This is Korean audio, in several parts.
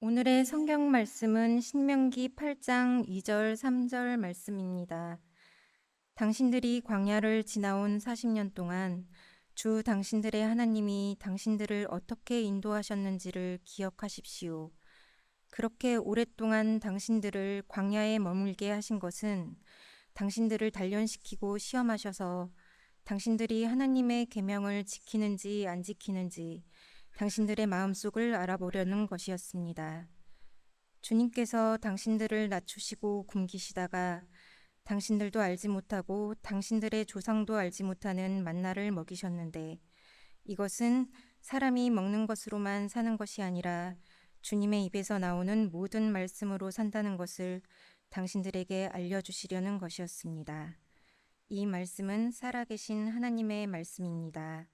오늘의 성경 말씀은 신명기 8장 2절 3절 말씀입니다. 당신들이 광야를 지나온 40년 동안 주 당신들의 하나님이 당신들을 어떻게 인도하셨는지를 기억하십시오. 그렇게 오랫동안 당신들을 광야에 머물게 하신 것은 당신들을 단련시키고 시험하셔서 당신들이 하나님의 계명을 지키는지 안 지키는지 당신들의 마음속을 알아보려는 것이었습니다. 주님께서 당신들을 낮추시고 굶기시다가 당신들도 알지 못하고 당신들의 조상도 알지 못하는 만나를 먹이셨는데 이것은 사람이 먹는 것으로만 사는 것이 아니라 주님의 입에서 나오는 모든 말씀으로 산다는 것을 당신들에게 알려주시려는 것이었습니다. 이 말씀은 살아계신 하나님의 말씀입니다.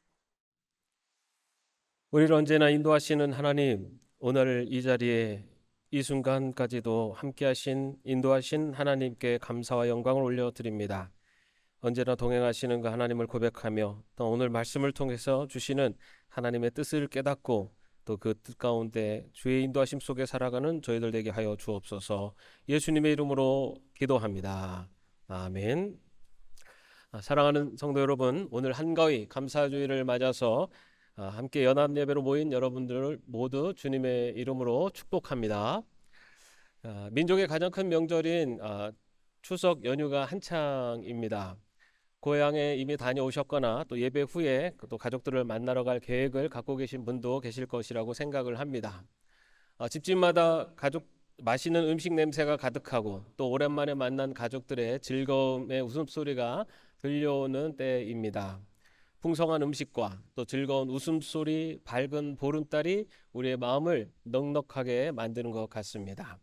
우리를 언제나 인도하시는 하나님, 오늘 이 자리에 이 순간까지도 함께하신 인도하신 하나님께 감사와 영광을 올려드립니다. 언제나 동행하시는 그 하나님을 고백하며 또 오늘 말씀을 통해서 주시는 하나님의 뜻을 깨닫고 또 그 뜻 가운데 주의 인도하심 속에 살아가는 저희들 되게 하여 주옵소서. 예수님의 이름으로 기도합니다. 아멘. 사랑하는 성도 여러분, 오늘 한가위 감사주일을 맞아서 함께 연합 예배로 모인 여러분들을 모두 주님의 이름으로 축복합니다. 민족의 가장 큰 명절인 추석 연휴가 한창입니다. 고향에 이미 다녀오셨거나 또 예배 후에 또 가족들을 만나러 갈 계획을 갖고 계신 분도 계실 것이라고 생각을 합니다. 집집마다 가족 맛있는 음식 냄새가 가득하고 또 오랜만에 만난 가족들의 즐거움의 웃음소리가 들려오는 때입니다. 풍성한 음식과 또 즐거운 웃음소리, 밝은 보름달이 우리의 마음을 넉넉하게 만드는 것 같습니다.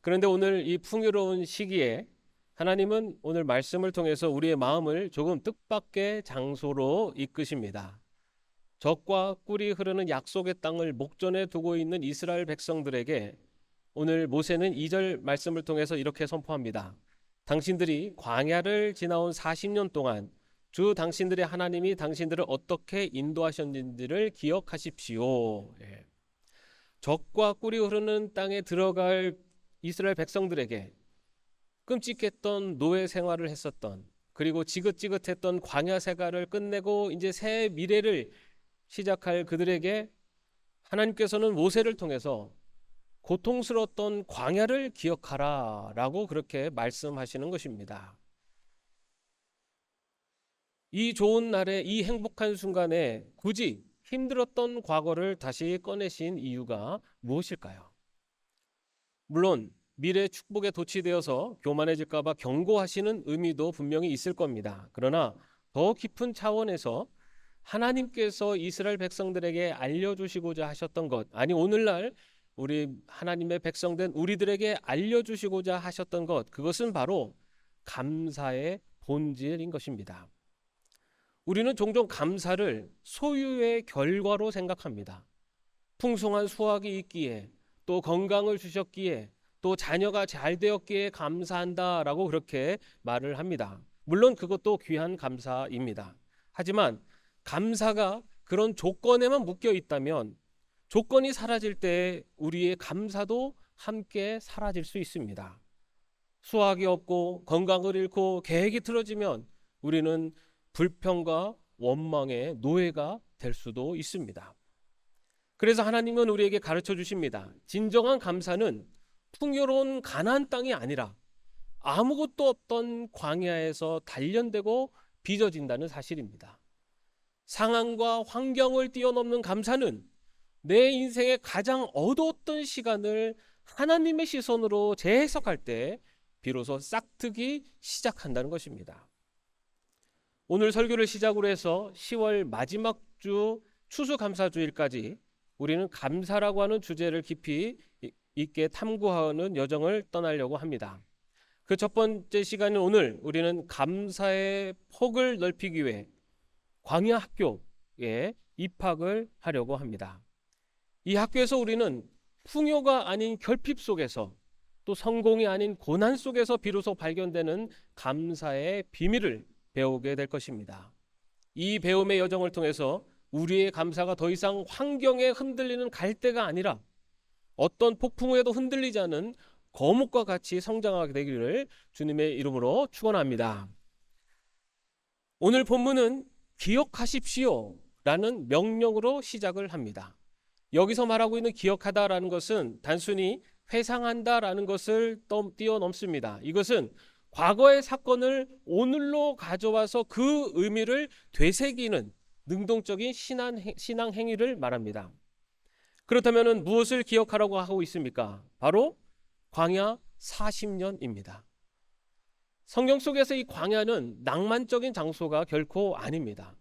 그런데 오늘 이 풍요로운 시기에 하나님은 오늘 말씀을 통해서 우리의 마음을 조금 뜻밖의 장소로 이끄십니다. 젖과 꿀이 흐르는 약속의 땅을 목전에 두고 있는 이스라엘 백성들에게 오늘 모세는 2절 말씀을 통해서 이렇게 선포합니다. 당신들이 광야를 지나온 40년 동안 주 당신들의 하나님이 당신들을 어떻게 인도하셨는지를 기억하십시오. 젖과 꿀이 흐르는 땅에 들어갈 이스라엘 백성들에게 끔찍했던 노예 생활을 했었던, 그리고 지긋지긋했던 광야 생활을 끝내고 이제 새 미래를 시작할 그들에게 하나님께서는 모세를 통해서 고통스러웠던 광야를 기억하라 라고 그렇게 말씀하시는 것입니다. 이 좋은 날에 이 행복한 순간에 굳이 힘들었던 과거를 다시 꺼내신 이유가 무엇일까요? 물론 미래 축복에 도취되어서 교만해질까 봐 경고하시는 의미도 분명히 있을 겁니다. 그러나 더 깊은 차원에서 하나님께서 이스라엘 백성들에게 알려주시고자 하셨던 것, 아니 오늘날 우리 하나님의 백성된 우리들에게 알려주시고자 하셨던 것, 그것은 바로 감사의 본질인 것입니다. 우리는 종종 감사를 소유의 결과로 생각합니다. 풍성한 수확이 있기에, 또 건강을 주셨기에, 또 자녀가 잘 되었기에 감사한다라고 그렇게 말을 합니다. 물론 그것도 귀한 감사입니다. 하지만 감사가 그런 조건에만 묶여 있다면 조건이 사라질 때 우리의 감사도 함께 사라질 수 있습니다. 수확이 없고 건강을 잃고 계획이 틀어지면 우리는 불평과 원망의 노예가 될 수도 있습니다. 그래서 하나님은 우리에게 가르쳐 주십니다. 진정한 감사는 풍요로운 가나안 땅이 아니라 아무것도 없던 광야에서 단련되고 빚어진다는 사실입니다. 상황과 환경을 뛰어넘는 감사는 내 인생의 가장 어두웠던 시간을 하나님의 시선으로 재해석할 때 비로소 싹트기 시작한다는 것입니다. 오늘 설교를 시작으로 해서 10월 마지막 주 추수감사주일까지 우리는 감사라고 하는 주제를 깊이 있게 탐구하는 여정을 떠나려고 합니다. 그 첫 번째 시간인 오늘 우리는 감사의 폭을 넓히기 위해 광야 학교에 입학을 하려고 합니다. 이 학교에서 우리는 풍요가 아닌 결핍 속에서 또 성공이 아닌 고난 속에서 비로소 발견되는 감사의 비밀을 배우게 될 것입니다. 이 배움의 여정을 통해서 우리의 감사가 더 이상 환경에 흔들리는 갈대가 아니라 어떤 폭풍우에도 흔들리지 않은 거목과 같이 성장하게 되기를 주님의 이름으로 축원합니다. 오늘 본문은 기억하십시오 라는 명령으로 시작을 합니다. 여기서 말하고 있는 기억하다라는 것은 단순히 회상한다라는 것을 뛰어넘습니다. 이것은 과거의 사건을 오늘로 가져와서 그 의미를 되새기는 능동적인 신앙 행위를 말합니다. 그렇다면 무엇을 기억하라고 하고 있습니까? 바로 광야 40년입니다. 성경 속에서 이 광야는 낭만적인 장소가 결코 아닙니다.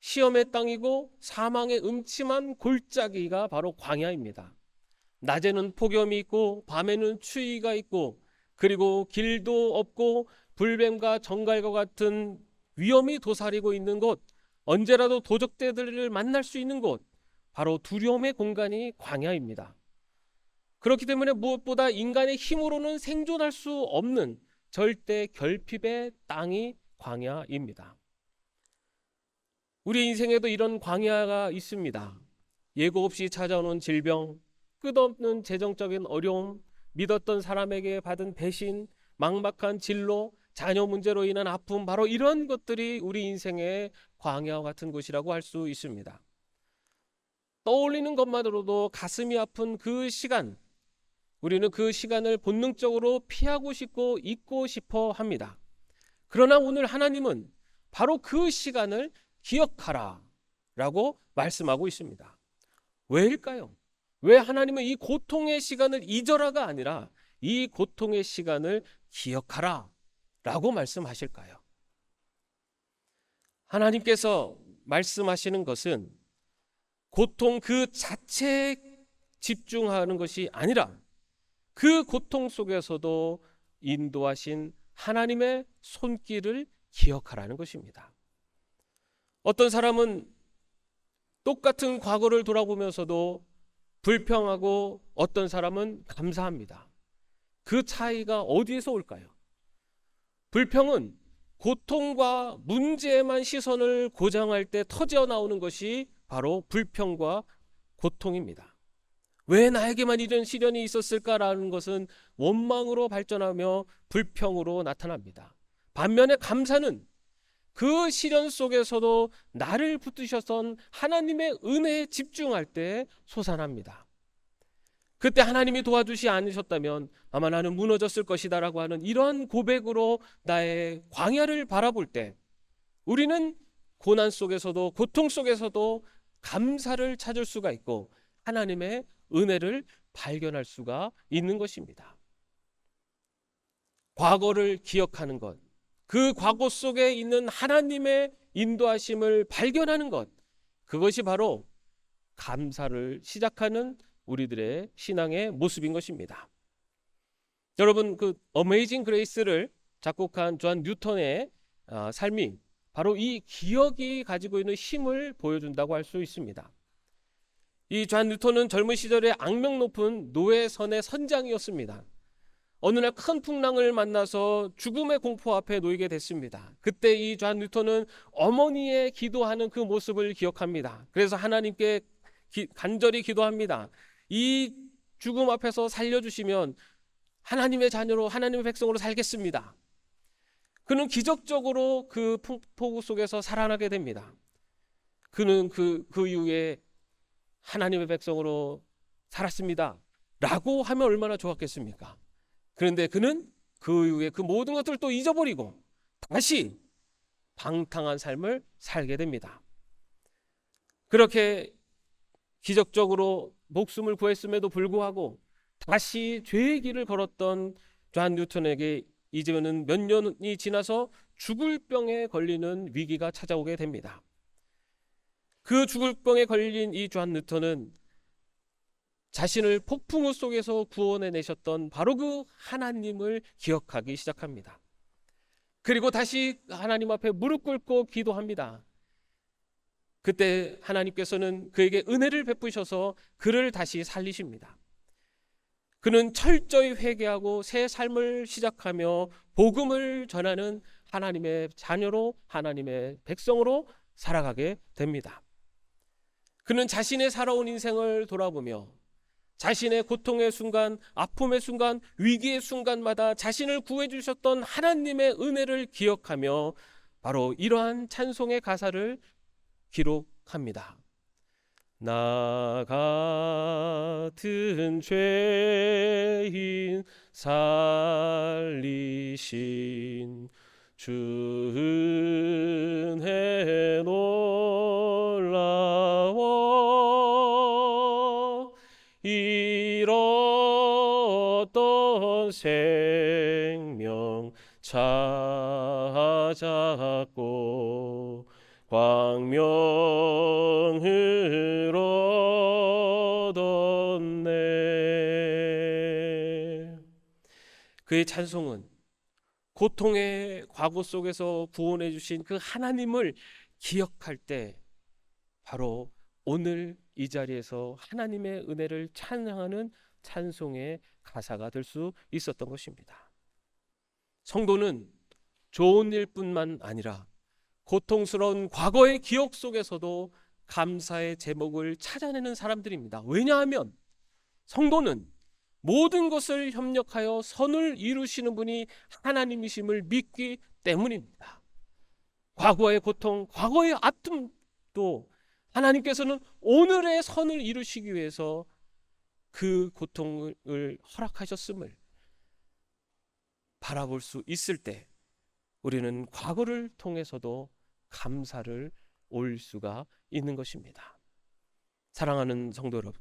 시험의 땅이고 사망의 음침한 골짜기가 바로 광야입니다. 낮에는 폭염이 있고 밤에는 추위가 있고 그리고 길도 없고 불뱀과 정갈과 같은 위험이 도사리고 있는 곳, 언제라도 도적대들을 만날 수 있는 곳, 바로 두려움의 공간이 광야입니다. 그렇기 때문에 무엇보다 인간의 힘으로는 생존할 수 없는 절대 결핍의 땅이 광야입니다. 우리 인생에도 이런 광야가 있습니다. 예고 없이 찾아오는 질병, 끝없는 재정적인 어려움, 믿었던 사람에게 받은 배신, 막막한 진로, 자녀 문제로 인한 아픔, 바로 이런 것들이 우리 인생의 광야와 같은 곳이라고 할 수 있습니다. 떠올리는 것만으로도 가슴이 아픈 그 시간, 우리는 그 시간을 본능적으로 피하고 싶고 잊고 싶어 합니다. 그러나 오늘 하나님은 바로 그 시간을 기억하라 라고 말씀하고 있습니다. 왜일까요? 왜 하나님은 이 고통의 시간을 잊어라가 아니라 이 고통의 시간을 기억하라 라고 말씀하실까요? 하나님께서 말씀하시는 것은 고통 그 자체에 집중하는 것이 아니라 그 고통 속에서도 인도하신 하나님의 손길을 기억하라는 것입니다. 어떤 사람은 똑같은 과거를 돌아보면서도 불평하고 어떤 사람은 감사합니다. 그 차이가 어디에서 올까요? 불평은 고통과 문제에만 시선을 고정할 때 터져 나오는 것이 바로 불평과 고통입니다. 왜 나에게만 이런 시련이 있었을까라는 것은 원망으로 발전하며 불평으로 나타납니다. 반면에 감사는 그 시련 속에서도 나를 붙드셨던 하나님의 은혜에 집중할 때 솟아납니다. 그때 하나님이 도와주시 않으셨다면 아마 나는 무너졌을 것이다 라고 하는 이러한 고백으로 나의 광야를 바라볼 때 우리는 고난 속에서도 고통 속에서도 감사를 찾을 수가 있고 하나님의 은혜를 발견할 수가 있는 것입니다. 과거를 기억하는 것, 그 과거 속에 있는 하나님의 인도하심을 발견하는 것, 그것이 바로 감사를 시작하는 우리들의 신앙의 모습인 것입니다. 여러분, 그 어메이징 그레이스를 작곡한 존 뉴턴의 삶이 바로 이 기억이 가지고 있는 힘을 보여준다고 할 수 있습니다. 이 존 뉴턴은 젊은 시절에 악명 높은 노예선의 선장이었습니다. 어느 날 큰 풍랑을 만나서 죽음의 공포 앞에 놓이게 됐습니다. 그때 이 존 뉴턴은 어머니의 기도하는 그 모습을 기억합니다. 그래서 하나님께 간절히 기도합니다. 이 죽음 앞에서 살려주시면 하나님의 자녀로 하나님의 백성으로 살겠습니다. 그는 기적적으로 그 폭우 속에서 살아나게 됩니다. 그는 그 이후에 하나님의 백성으로 살았습니다 라고 하면 얼마나 좋았겠습니까? 그런데 그는 그 이후에 그 모든 것들을 또 잊어버리고 다시 방탕한 삶을 살게 됩니다. 그렇게 기적적으로 목숨을 구했음에도 불구하고 다시 죄의 길을 걸었던 존 뉴턴에게 이제는 몇 년이 지나서 죽을 병에 걸리는 위기가 찾아오게 됩니다. 그 죽을 병에 걸린 이 존 뉴턴은 자신을 폭풍우 속에서 구원해 내셨던 바로 그 하나님을 기억하기 시작합니다. 그리고 다시 하나님 앞에 무릎 꿇고 기도합니다. 그때 하나님께서는 그에게 은혜를 베푸셔서 그를 다시 살리십니다. 그는 철저히 회개하고 새 삶을 시작하며 복음을 전하는 하나님의 자녀로 하나님의 백성으로 살아가게 됩니다. 그는 자신의 살아온 인생을 돌아보며 자신의 고통의 순간, 아픔의 순간, 위기의 순간마다 자신을 구해주셨던 하나님의 은혜를 기억하며 바로 이러한 찬송의 가사를 기록합니다. 나 같은 죄인 살리신 주 은혜 놀라워 잃었던 생명 찾았고 광명을 얻었네. 그의 찬송은 고통의 과거 속에서 구원해 주신 그 하나님을 기억할 때 바로 오늘 이 자리에서 하나님의 은혜를 찬양하는 찬송의 가사가 될 수 있었던 것입니다. 성도는 좋은 일뿐만 아니라 고통스러운 과거의 기억 속에서도 감사의 제목을 찾아내는 사람들입니다. 왜냐하면 성도는 모든 것을 협력하여 선을 이루시는 분이 하나님이심을 믿기 때문입니다. 과거의 고통, 과거의 아픔도 하나님께서는 오늘의 선을 이루시기 위해서 그 고통을 허락하셨음을 바라볼 수 있을 때 우리는 과거를 통해서도 감사를 올 수가 있는 것입니다. 사랑하는 성도 여러분,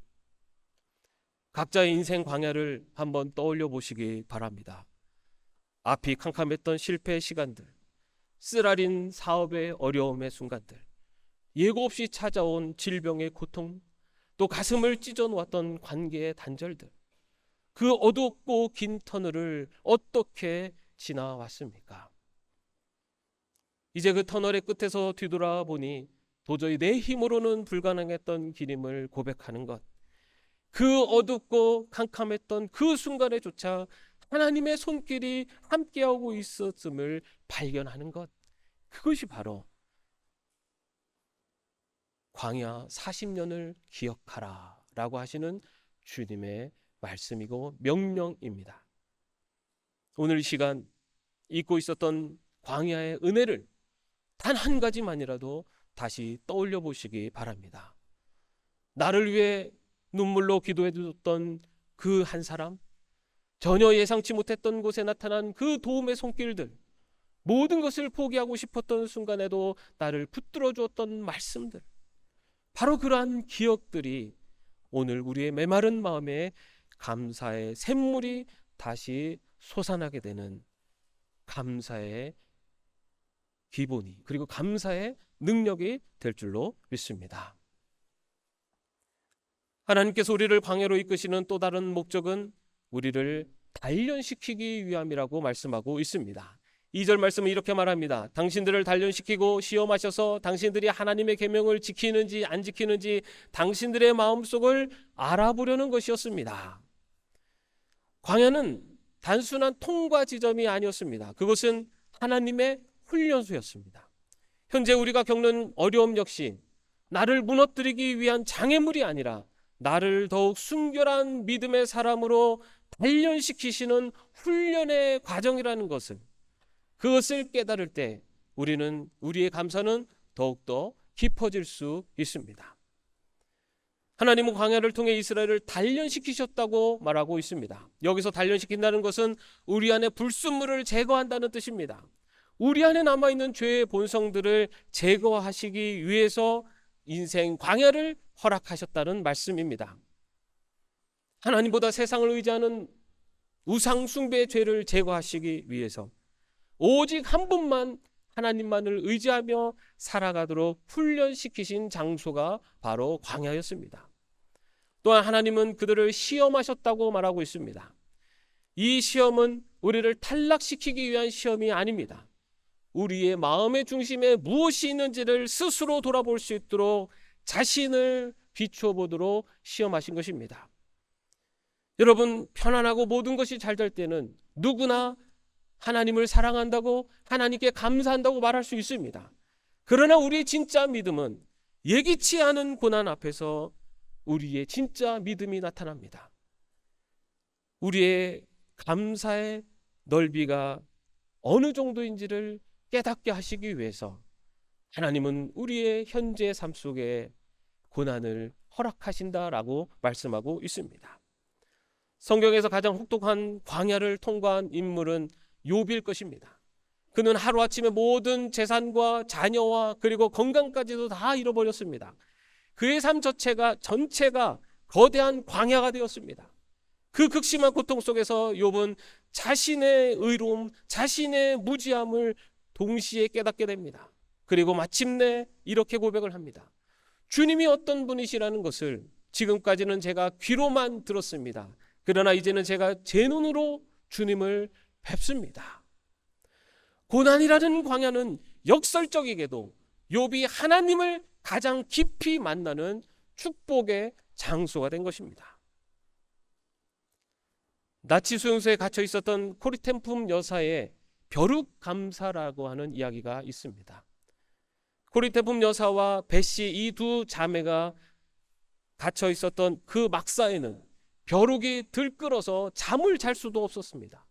각자의 인생 광야를 한번 떠올려 보시기 바랍니다. 앞이 캄캄했던 실패의 시간들, 쓰라린 사업의 어려움의 순간들, 예고 없이 찾아온 질병의 고통, 또 가슴을 찢어놓았던 관계의 단절들, 그 어둡고 긴 터널을 어떻게 지나왔습니까? 이제 그 터널의 끝에서 뒤돌아보니 도저히 내 힘으로는 불가능했던 길임을 고백하는 것, 그 어둡고 캄캄했던 그 순간에조차 하나님의 손길이 함께하고 있었음을 발견하는 것, 그것이 바로 광야 40년을 기억하라 라고 하시는 주님의 말씀이고 명령입니다. 오늘 이 시간 잊고 있었던 광야의 은혜를 단 한 가지만이라도 다시 떠올려 보시기 바랍니다. 나를 위해 눈물로 기도해 줬던 그 한 사람, 전혀 예상치 못했던 곳에 나타난 그 도움의 손길들, 모든 것을 포기하고 싶었던 순간에도 나를 붙들어 주었던 말씀들, 바로 그러한 기억들이 오늘 우리의 메마른 마음에 감사의 샘물이 다시 솟아나게 되는 감사의 기본이, 그리고 감사의 능력이 될 줄로 믿습니다. 하나님께서 우리를 광야로 이끄시는 또 다른 목적은 우리를 단련시키기 위함이라고 말씀하고 있습니다. 2절 말씀은 이렇게 말합니다. 당신들을 단련시키고 시험하셔서 당신들이 하나님의 계명을 지키는지 안 지키는지 당신들의 마음속을 알아보려는 것이었습니다. 광야는 단순한 통과 지점이 아니었습니다. 그것은 하나님의 훈련소였습니다. 현재 우리가 겪는 어려움 역시 나를 무너뜨리기 위한 장애물이 아니라 나를 더욱 순결한 믿음의 사람으로 단련시키시는 훈련의 과정이라는 것을, 그것을 깨달을 때 우리의 감사는 더욱더 깊어질 수 있습니다. 하나님은 광야를 통해 이스라엘을 단련시키셨다고 말하고 있습니다. 여기서 단련시킨다는 것은 우리 안에 불순물을 제거한다는 뜻입니다. 우리 안에 남아있는 죄의 본성들을 제거하시기 위해서 인생 광야를 허락하셨다는 말씀입니다. 하나님보다 세상을 의지하는 우상 숭배의 죄를 제거하시기 위해서 오직 한 분만, 하나님만을 의지하며 살아가도록 훈련시키신 장소가 바로 광야였습니다. 또한 하나님은 그들을 시험하셨다고 말하고 있습니다. 이 시험은 우리를 탈락시키기 위한 시험이 아닙니다. 우리의 마음의 중심에 무엇이 있는지를 스스로 돌아볼 수 있도록 자신을 비추어 보도록 시험하신 것입니다. 여러분, 편안하고 모든 것이 잘 될 때는 누구나 하나님을 사랑한다고, 하나님께 감사한다고 말할 수 있습니다. 그러나 우리의 진짜 믿음은 예기치 않은 고난 앞에서 우리의 진짜 믿음이 나타납니다. 우리의 감사의 넓이가 어느 정도인지를 깨닫게 하시기 위해서 하나님은 우리의 현재 삶 속에 고난을 허락하신다라고 말씀하고 있습니다. 성경에서 가장 혹독한 광야를 통과한 인물은 욥일 것입니다. 그는 하루아침에 모든 재산과 자녀와 그리고 건강까지도 다 잃어버렸습니다. 그의 삶 전체가 거대한 광야가 되었습니다. 그 극심한 고통 속에서 욥은 자신의 의로움, 자신의 무지함을 동시에 깨닫게 됩니다. 그리고 마침내 이렇게 고백을 합니다. 주님이 어떤 분이시라는 것을 지금까지는 제가 귀로만 들었습니다. 그러나 이제는 제가 제 눈으로 주님을 뵙습니다. 고난이라는 광야는 역설적이게도 욥이 하나님을 가장 깊이 만나는 축복의 장소가 된 것입니다. 나치 수용소에 갇혀 있었던 코리템품 여사의 벼룩 감사라고 하는 이야기가 있습니다. 코리템품 여사와 베시 이 두 자매가 갇혀 있었던 그 막사에는 벼룩이 들끓어서 잠을 잘 수도 없었습니다.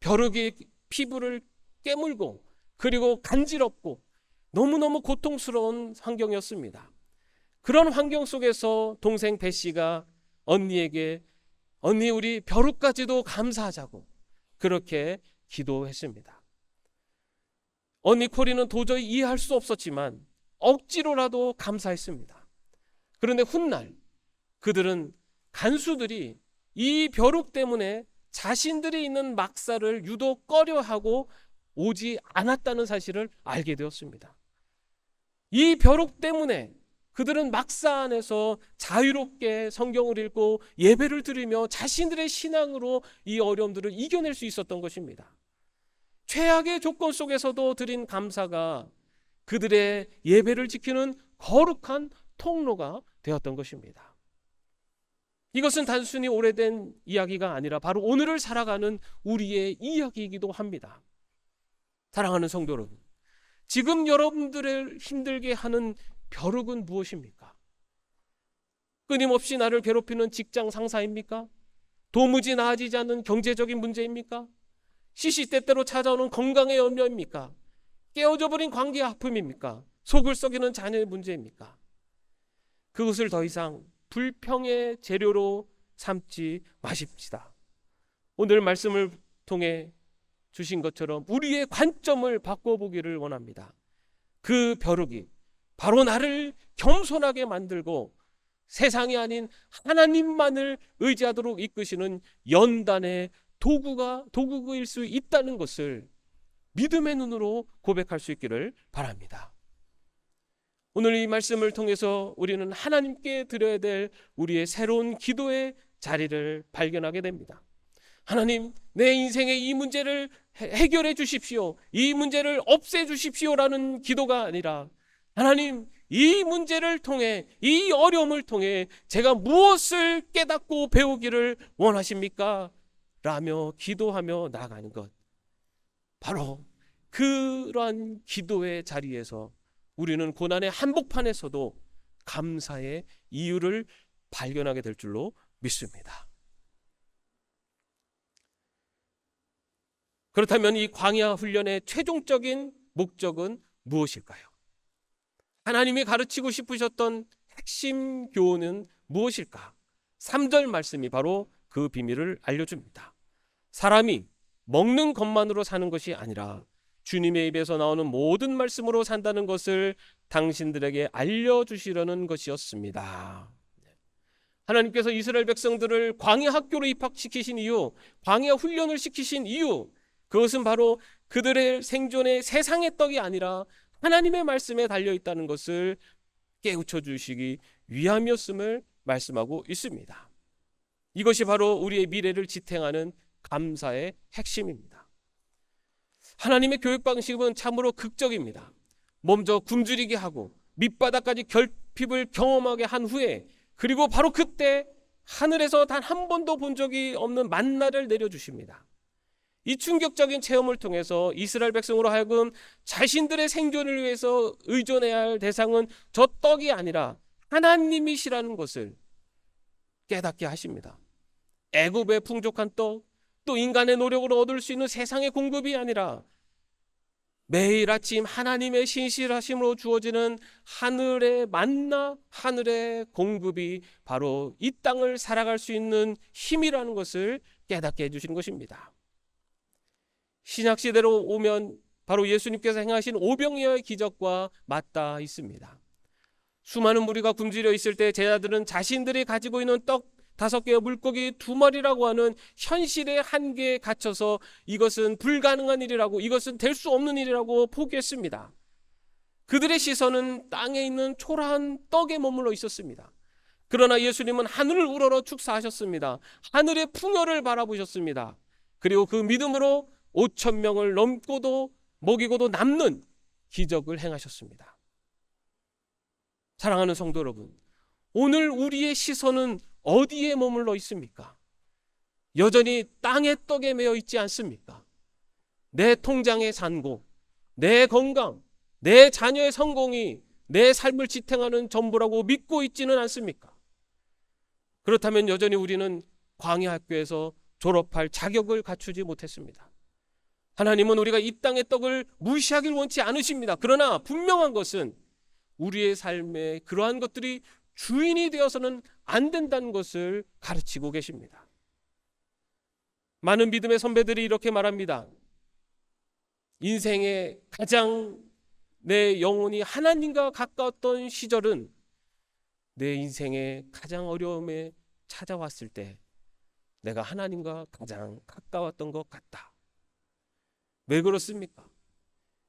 벼룩이 피부를 깨물고 그리고 간지럽고 너무너무 고통스러운 환경이었습니다. 그런 환경 속에서 동생 베시가 언니에게 언니 우리 벼룩까지도 감사하자고 그렇게 기도했습니다. 언니 코리는 도저히 이해할 수 없었지만 억지로라도 감사했습니다. 그런데 훗날 그들은 간수들이 이 벼룩 때문에 자신들이 있는 막사를 유독 꺼려하고 오지 않았다는 사실을 알게 되었습니다. 이 벼룩 때문에 그들은 막사 안에서 자유롭게 성경을 읽고 예배를 드리며 자신들의 신앙으로 이 어려움들을 이겨낼 수 있었던 것입니다. 최악의 조건 속에서도 드린 감사가 그들의 예배를 지키는 거룩한 통로가 되었던 것입니다. 이것은 단순히 오래된 이야기가 아니라 바로 오늘을 살아가는 우리의 이야기이기도 합니다. 사랑하는 성도 여러분, 지금 여러분들을 힘들게 하는 벼룩은 무엇입니까? 끊임없이 나를 괴롭히는 직장 상사입니까? 도무지 나아지지 않는 경제적인 문제입니까? 시시때때로 찾아오는 건강의 염려입니까? 깨어져 버린 관계의 아픔입니까? 속을 썩이는 자녀의 문제입니까? 그것을 더 이상 불평의 재료로 삼지 마십시다. 오늘 말씀을 통해 주신 것처럼 우리의 관점을 바꿔보기를 원합니다. 그 벼룩이 바로 나를 겸손하게 만들고 세상이 아닌 하나님만을 의지하도록 이끄시는 연단의 도구일 수 있다는 것을 믿음의 눈으로 고백할 수 있기를 바랍니다. 오늘 이 말씀을 통해서 우리는 하나님께 드려야 될 우리의 새로운 기도의 자리를 발견하게 됩니다. 하나님, 내 인생의 이 문제를 해결해 주십시오. 이 문제를 없애 주십시오라는 기도가 아니라 하나님, 이 문제를 통해 이 어려움을 통해 제가 무엇을 깨닫고 배우기를 원하십니까? 라며 기도하며 나아가는 것. 바로 그러한 기도의 자리에서 우리는 고난의 한복판에서도 감사의 이유를 발견하게 될 줄로 믿습니다. 그렇다면 이 광야 훈련의 최종적인 목적은 무엇일까요? 하나님이 가르치고 싶으셨던 핵심 교훈은 무엇일까? 3절 말씀이 바로 그 비밀을 알려줍니다. 사람이 먹는 것만으로 사는 것이 아니라 주님의 입에서 나오는 모든 말씀으로 산다는 것을 당신들에게 알려주시려는 것이었습니다. 하나님께서 이스라엘 백성들을 광야 학교로 입학시키신 이유, 광야 훈련을 시키신 이유, 그것은 바로 그들의 생존의 세상의 떡이 아니라 하나님의 말씀에 달려있다는 것을 깨우쳐 주시기 위함이었음을 말씀하고 있습니다. 이것이 바로 우리의 미래를 지탱하는 감사의 핵심입니다. 하나님의 교육 방식은 참으로 극적입니다. 먼저 굶주리게 하고 밑바닥까지 결핍을 경험하게 한 후에 그리고 바로 그때 하늘에서 단 한 번도 본 적이 없는 만나를 내려주십니다. 이 충격적인 체험을 통해서 이스라엘 백성으로 하여금 자신들의 생존을 위해서 의존해야 할 대상은 저 떡이 아니라 하나님이시라는 것을 깨닫게 하십니다. 애굽의 풍족한 떡, 또 인간의 노력으로 얻을 수 있는 세상의 공급이 아니라 매일 아침 하나님의 신실하심으로 주어지는 하늘의 만나, 하늘의 공급이 바로 이 땅을 살아갈 수 있는 힘이라는 것을 깨닫게 해주시는 것입니다. 신약시대로 오면 바로 예수님께서 행하신 오병이어의 기적과 맞닿아 있습니다. 수많은 무리가 굶주려 있을 때 제자들은 자신들이 가지고 있는 떡 5개와 물고기 2마리라고 하는 현실의 한계에 갇혀서 이것은 불가능한 일이라고, 이것은 될 수 없는 일이라고 포기했습니다. 그들의 시선은 땅에 있는 초라한 떡에 머물러 있었습니다. 그러나 예수님은 하늘을 우러러 축사하셨습니다. 하늘의 풍요를 바라보셨습니다. 그리고 그 믿음으로 5,000명을 넘고도 먹이고도 남는 기적을 행하셨습니다. 사랑하는 성도 여러분, 오늘 우리의 시선은 어디에 머물러 있습니까? 여전히 땅의 떡에 매여 있지 않습니까? 내 통장의 잔고, 내 건강, 내 자녀의 성공이 내 삶을 지탱하는 전부라고 믿고 있지는 않습니까? 그렇다면 여전히 우리는 광야학교에서 졸업할 자격을 갖추지 못했습니다. 하나님은 우리가 이 땅의 떡을 무시하길 원치 않으십니다. 그러나 분명한 것은 우리의 삶에 그러한 것들이 주인이 되어서는 안 된다는 것을 가르치고 계십니다. 많은 믿음의 선배들이 이렇게 말합니다. 인생의 가장 내 영혼이 하나님과 가까웠던 시절은 내 인생의 가장 어려움에 찾아왔을 때 내가 하나님과 가장 가까웠던 것 같다. 왜 그렇습니까?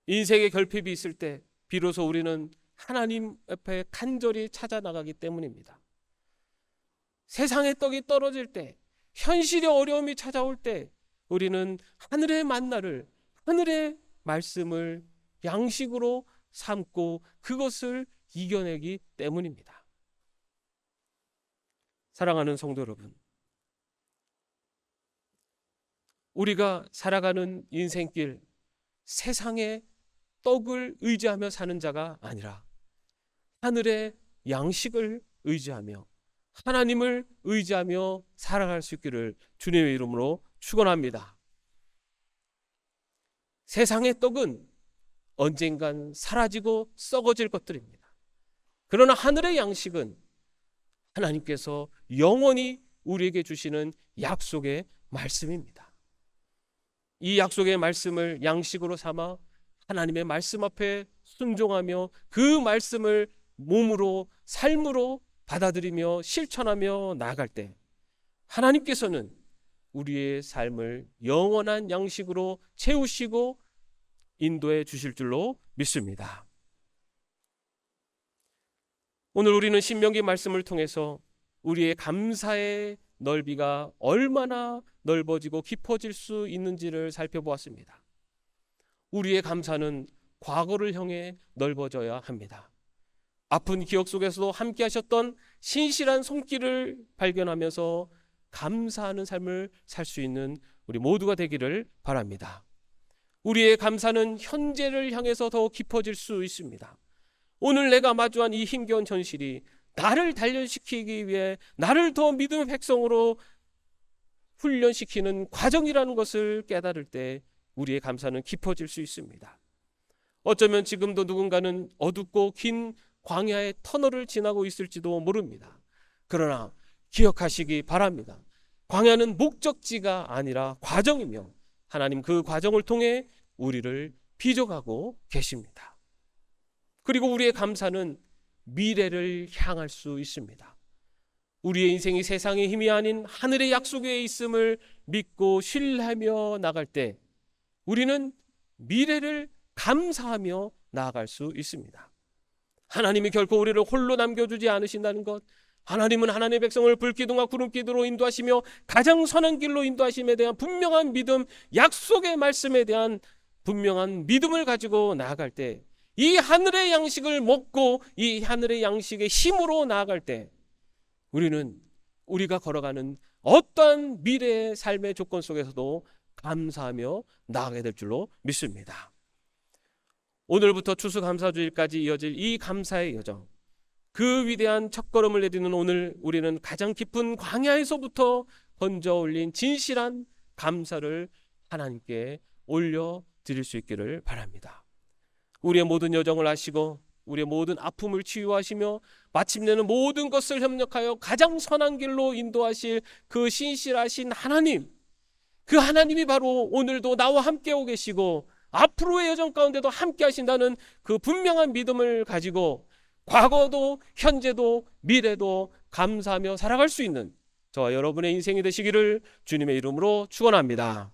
인생의 결핍이 있을 때 비로소 우리는 하나님 앞에 간절히 찾아 나가기 때문입니다. 세상의 떡이 떨어질 때, 현실의 어려움이 찾아올 때 우리는 하늘의 만나를, 하늘의 말씀을 양식으로 삼고 그것을 이겨내기 때문입니다. 사랑하는 성도 여러분, 우리가 살아가는 인생길, 세상의 떡을 의지하며 사는 자가 아니라 하늘의 양식을 의지하며 하나님을 의지하며 살아갈 수 있기를 주님의 이름으로 축원합니다. 세상의 떡은 언젠간 사라지고 썩어질 것들입니다. 그러나 하늘의 양식은 하나님께서 영원히 우리에게 주시는 약속의 말씀입니다. 이 약속의 말씀을 양식으로 삼아 하나님의 말씀 앞에 순종하며 그 말씀을 몸으로, 삶으로 받아들이며 실천하며 나아갈 때 하나님께서는 우리의 삶을 영원한 양식으로 채우시고 인도해 주실 줄로 믿습니다. 오늘 우리는 신명기 말씀을 통해서 우리의 감사의 넓이가 얼마나 넓어지고 깊어질 수 있는지를 살펴보았습니다. 우리의 감사는 과거를 향해 넓어져야 합니다. 아픈 기억 속에서도 함께 하셨던 신실한 손길을 발견하면서 감사하는 삶을 살 수 있는 우리 모두가 되기를 바랍니다. 우리의 감사는 현재를 향해서 더 깊어질 수 있습니다. 오늘 내가 마주한 이 힘겨운 현실이 나를 단련시키기 위해 나를 더 믿음의 백성으로 훈련시키는 과정이라는 것을 깨달을 때 우리의 감사는 깊어질 수 있습니다. 어쩌면 지금도 누군가는 어둡고 긴 광야의 터널을 지나고 있을지도 모릅니다. 그러나 기억하시기 바랍니다. 광야는 목적지가 아니라 과정이며 하나님 그 과정을 통해 우리를 빚어가고 계십니다. 그리고 우리의 감사는 미래를 향할 수 있습니다. 우리의 인생이 세상의 힘이 아닌 하늘의 약속에 있음을 믿고 신뢰하며 나갈 때 우리는 미래를 감사하며 나아갈 수 있습니다. 하나님이 결코 우리를 홀로 남겨주지 않으신다는 것, 하나님은 하나님의 백성을 불기둥과 구름기둥으로 인도하시며 가장 선한 길로 인도하심에 대한 분명한 믿음, 약속의 말씀에 대한 분명한 믿음을 가지고 나아갈 때 이 하늘의 양식을 먹고 이 하늘의 양식의 힘으로 나아갈 때 우리는 우리가 걸어가는 어떠한 미래의 삶의 조건 속에서도 감사하며 나아가게 될 줄로 믿습니다. 오늘부터 추수감사주일까지 이어질 이 감사의 여정, 그 위대한 첫걸음을 내디는 오늘 우리는 가장 깊은 광야에서부터 건져 올린 진실한 감사를 하나님께 올려드릴 수 있기를 바랍니다. 우리의 모든 여정을 아시고 우리의 모든 아픔을 치유하시며 마침내는 모든 것을 협력하여 가장 선한 길로 인도하실 그 신실하신 하나님, 그 하나님이 바로 오늘도 나와 함께 오 계시고 앞으로의 여정 가운데도 함께 하신다는 그 분명한 믿음을 가지고 과거도 현재도 미래도 감사하며 살아갈 수 있는 저와 여러분의 인생이 되시기를 주님의 이름으로 축원합니다.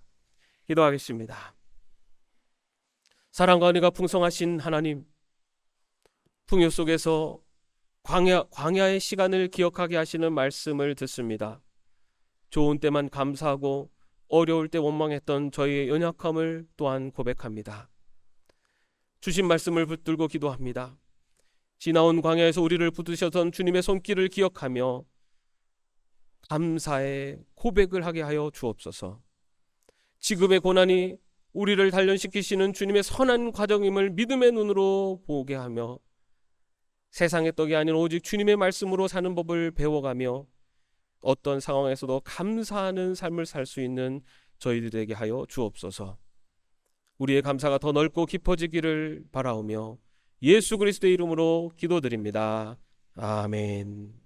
기도하겠습니다. 사랑과 은혜가 풍성하신 하나님, 풍요 속에서 광야의 시간을 기억하게 하시는 말씀을 듣습니다. 좋은 때만 감사하고 어려울 때 원망했던 저희의 연약함을 또한 고백합니다. 주신 말씀을 붙들고 기도합니다. 지나온 광야에서 우리를 붙드셨던 주님의 손길을 기억하며 감사의 고백을 하게 하여 주옵소서. 지금의 고난이 우리를 단련시키시는 주님의 선한 과정임을 믿음의 눈으로 보게 하며 세상의 떡이 아닌 오직 주님의 말씀으로 사는 법을 배워가며 어떤 상황에서도 감사하는 삶을 살 수 있는 저희들에게 하여 주옵소서. 우리의 감사가 더 넓고 깊어지기를 바라오며 예수 그리스도의 이름으로 기도드립니다. 아멘.